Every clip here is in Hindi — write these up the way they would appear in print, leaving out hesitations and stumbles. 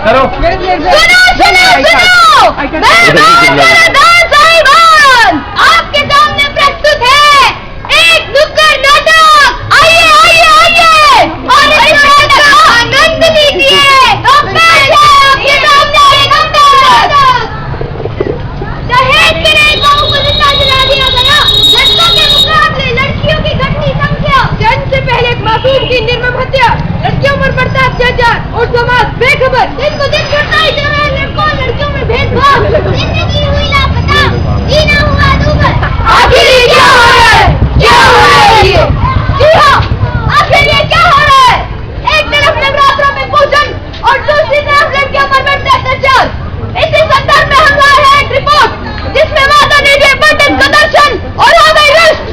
करो। आपके सामने प्रस्तुत है एक नुक्कड़ नाटक। आइए आइए आइए और इस नाटक का आनंद लीजिए। आपके सामने एक नाटक। दहेज के रेट को जितना जला दिया गया। लड़कों के मुकाबले लड़कियों की घटती संख्या। जन्म से पहले एक मासूम की निर्मम हत्या, लड़कियों पर बढ़ता अत्याचार और समाज बेखबर। दिन को दिन बढ़ता ही जा रहा है लड़कों और लड़कियों में भेदभाव। जिंदगी हुई लापता, जीना हुआ दूभर। आखिर ये क्या हो रहा है? क्या हो रहा है ये? जी हाँ, आखिर ये क्या हो रहा है? एक तरफ नवरात्रों में पूजन और दूसरी तरफ लड़कियों पर बढ़ता अत्याचार। इसी संदर्भ में हम लाए हैं एक रिपोर्ट जिसमें माता ने दिए पंडित का दर्शन और हो गई रुष्ट।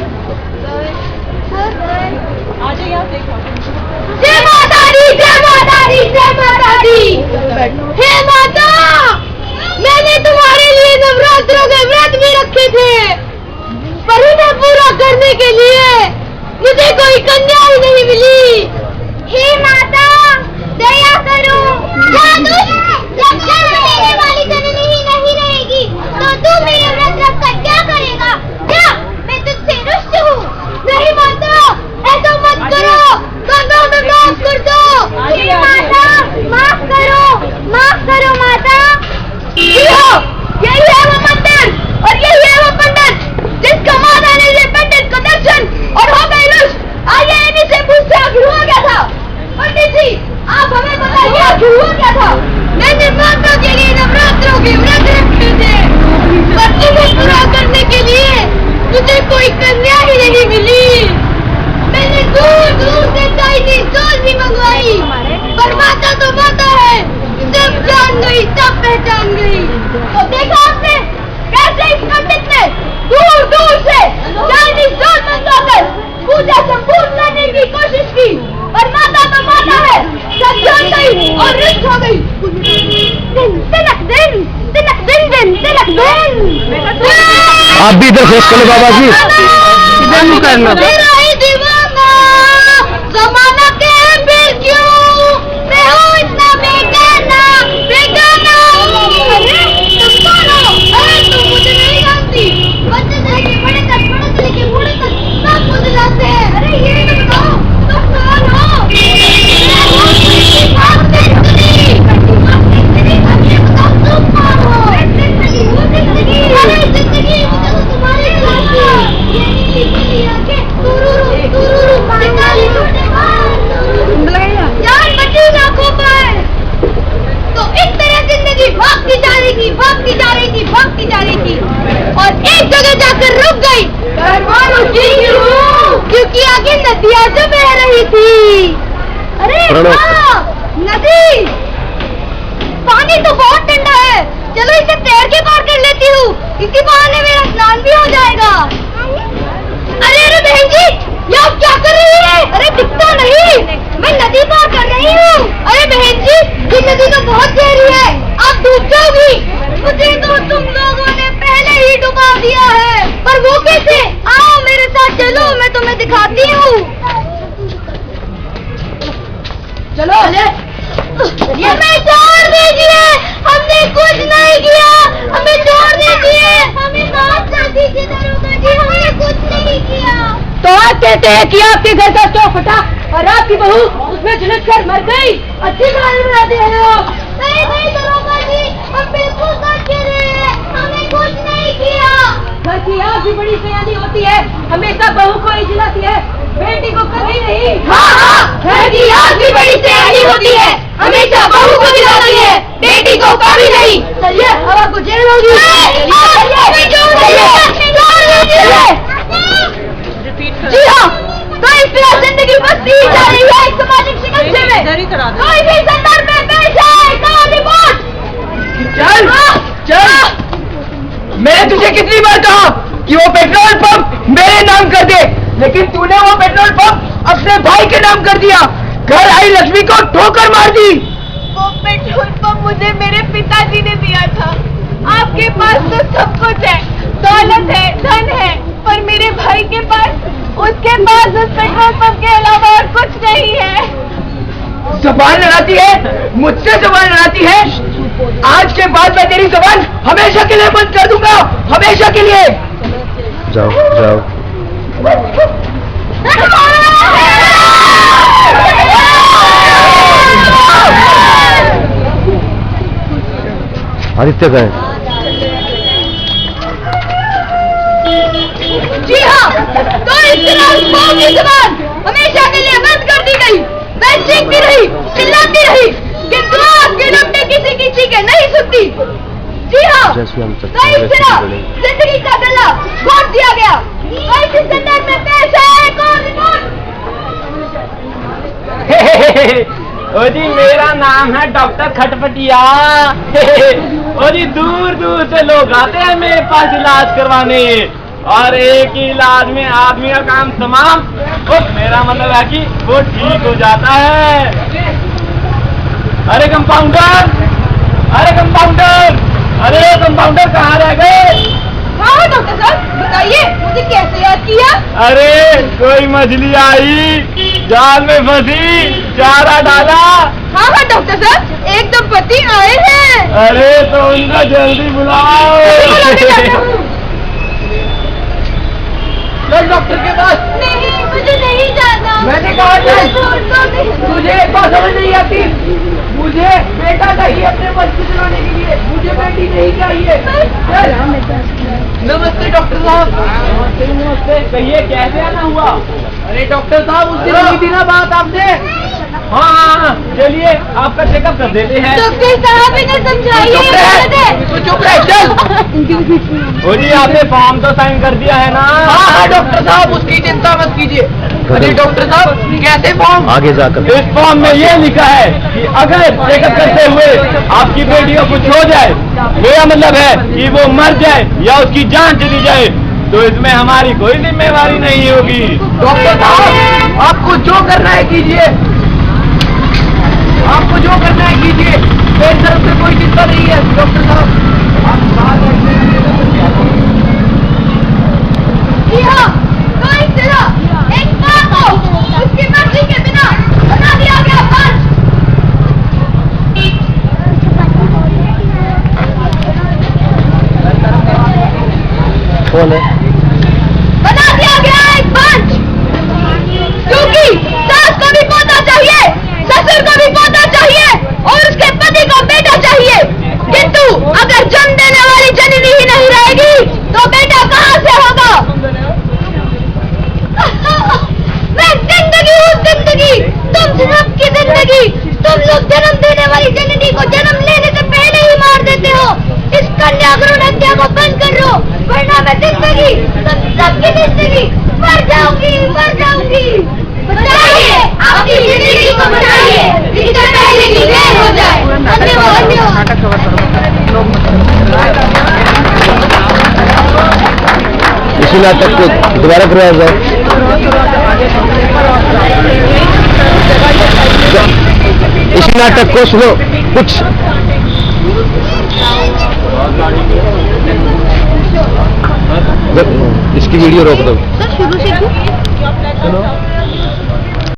जय माता दी, जय माता दी, जय माता दी। हे माता, मैंने तुम्हारे लिए नवरात्रों के व्रत भी रखे थे, पर उन्हें पूरा करने के लिए मुझे कोई कन्या ही नहीं मिली। हे माता, दया करो। जब मेरे वाली जननी ही नहीं रहेगी तो तू मेरे व्रत रखकर क्या करेगा? क्या मैं तुझसे रुष्ट हूँ? नहीं माता, ऐसा मत करो। गंगा में माफ कर दो। हे माता, माफ करो माता। यही है वो मंदिर और यही है वो पंडित जिसका माता ने ये पंडित को दर्शन और हो गई रुष्ट। आइए इन्हीं से पूछते आखिर हुआ क्या था। पंडित जी, आप हमें बताइए आखिर हुआ क्या था? मैंने माता के लिए नवरात्रों के व्रत रखे थे, पर उन्हें पूरा करने के लिए मुझे कोई कन्या ही नहीं मिली। मैंने दूर दूर से चाइनीज डॉल भी मंगवाई, पर माता तो माता है, सब जान गई, सब पहचान गई। तो देखा आपने कैसे इस पंडित ने दूर दूर से चाइनीज डॉल मंगवाकर पूजा संपूर्ण करने की कोशिश की, और माता तो माता है, सब जान गई और रुष्ट हो गई। तिलक दिन, तिलक दिन दिन, तिलक दिन। आप भी इधर फेस करो बाबा जी, इधर नहीं करना। मेरा ही दीवाना जमाना के फिर क्यों मैं हूँ इतना बेगाना हूँ। अरे तुम कौन हो? अरे तुम मुझे नहीं जानती। बच्चे से लेके बड़े तक सब मुझे जानते हैं। अरे ये तो बताओ तुम कौन हो? भागती जा रही थी और एक जगह जाकर रुक गई। क्योंकि आगे नदियाँ जो बह रही थी। अरे वाह, नदी, पानी तो बहुत ठंडा है। चलो इसे तैर के पार कर लेती हूँ, इसी बहाने मेरा स्नान भी हो जाएगा। अरे बहन जी, ये आप क्या कर रही है? अरे दिखता नहीं, मैं नदी पार कर रही हूँ। अरे बहन जी, ये नदी तो बहुत गहरी है, आप डूब जाओगी। मुझे तो तुम लोगों ने पहले ही डुबा दिया है। पर वो कैसे? आओ मेरे साथ चलो, मैं तुम्हें दिखाती हूँ। चलो हमें छोड़ दीजिए, हमने कुछ नहीं किया, हमें छोड़ दीजिए, हमें माफ कर दीजिए दरोगा जी, हमने कुछ नहीं किया। तो आप कहते हैं कि आपके घर का स्टोव फटा और आपकी बहू उसमें झुलस कर मर गई। अच्छी कहानी बनाते हैं आप। नहीं दरोगा जी, हम बिल्कुल सच कह रहे हैं, हमने कुछ नहीं किया। घर की आग भी बड़ी सयानी होती है, हमेशा बहू को ही जलाती है, बेटी को कभी नहीं। हाँ, घर की आग भी बड़ी सयानी होती है, हमेशा बहू को जलाती है, बेटी को कभी नहीं। चलिए, अब आपको जेल होगी। जी हाँ, तो इस तरह जिंदगी बसती जा रही है एक सामाजिक शिकंजे में। कोई भी संदर्भ में पेश आए तो रिपोर्ट। चल, मैंने तुझे कितनी बार कहा कि वो पेट्रोल पंप मेरे नाम कर दे, लेकिन तूने वो पेट्रोल पंप अपने भाई के नाम कर दिया। घर आई लक्ष्मी को ठोकर मार दी। वो पेट्रोल पंप मुझे मेरे पिताजी ने दिया था। आपके पास तो सब कुछ है, दौलत है, धन है, पर मेरे भाई के पास, उसके पास उस पेट्रोल पंप के अलावा और कुछ नहीं है। जबान लड़ाती है, मुझसे जबान लड़ाती है। आज के बाद मैं तेरी जुबान हमेशा के लिए बंद कर दूंगा, हमेशा के लिए। जाओ जाओ। आदित्य का है। जी हाँ, तो इस तरह माँ की जुबान हमेशा के लिए बंद कर दी गई। मैं चीखती रही, चिल्लाती रही, किंतु आपके डॉक्टर किसी किसी के नहीं सुनती। जी हाँ, तो इस तरह जिंदगी का गला घोट दिया गया। तो इस संदर्भ में पेश है कौन रिपोर्ट। ओ जी मेरा नाम है डॉक्टर खटपटिया। ओ जी दूर दूर से लोग आते हैं मेरे पास इलाज करवाने, और एक ही इलाज में आदमी का काम तमाम। मेरा मतलब है कि वो ठीक हो जाता है। अरे कंपाउंडर, अरे कंपाउंडर, अरे कंपाउंडर कहाँ रह गए? हाँ डॉक्टर साहब, बताइए मुझे कैसे याद किया? अरे कोई मछली आई, जाल में फंसी, चारा डाला। हाँ हाँ डॉक्टर साहब, एक दंपति आए हैं। अरे तो उनको जल्दी बुलाओ। चल डॉक्टर के पास। नहीं, मुझे नहीं जाना। मैंने कहा चल। नहीं। तुझे एक बात समझ नहीं आती, मुझे बेटा चाहिए अपने बच्चे चलाने के लिए, मुझे बेटी नहीं चाहिए। नमस्ते डॉक्टर साहब। नमस्ते नमस्ते, कहिए कैसे आना हुआ? अरे डॉक्टर साहब, उस दिन हुई थी ना बात आपसे। हाँ चलिए आपका चेकअप कर देते हैं। डॉक्टर साहब इन्हें समझाइए। तू चुप रह, चल। ओ जी आपने फॉर्म तो साइन कर दिया है ना? हाँ हाँ डॉक्टर साहब, उसकी चिंता मत कीजिए। अरे डॉक्टर साहब, कैसे फॉर्म? आगे जाकर इस फॉर्म में ये लिखा है कि अगर चेकअप करते हुए आपकी बेटी को कुछ हो जाए, मेरा मतलब है कि वो मर जाए या उसकी जान चली जाए, तो इसमें हमारी कोई जिम्मेवारी नहीं होगी। डॉक्टर साहब, आपको जो करना है कीजिए, आपको जो करना है कीजिए, मेरी तरफ से कोई चिंता नहीं है। डॉक्टर साहब आप बाहर बैठिए। जी हाँ, तो इस तरह एक माँ को उसकी मर्जी के बिना बना दिया गया बंद। कौन है? बना दिया गया एक बंद, क्योंकि सास को भी पोता चाहिए, ससुर को भी पोता चाहिए और उसके पति को बेटा चाहिए। किंतु अगर जन्म देने वाली जननी ही नहीं रहेगी तो बेटा कहाँ से होगा? मैं जिंदगी हूँ जिंदगी, तुम सबकी जिंदगी। तुम लोग जन्म देने वाली जननी को जन्म लेने से पहले ही मार देते हो। इस कन्या भ्रूण हत्या को बंद करो, वरना मैं जिंदगी, तुम सबकी जिंदगी मर जाऊंगी, मर जाऊंगी। बताइए, आपकी जिंदगी को बनाइए, इससे पहले कि देर हो जाए। धन्यवाद। इसी नाटक को दोबारा करवाया जाए। इसी नाटक को सुनो कुछ। इसकी वीडियो रोक दो। शुरू से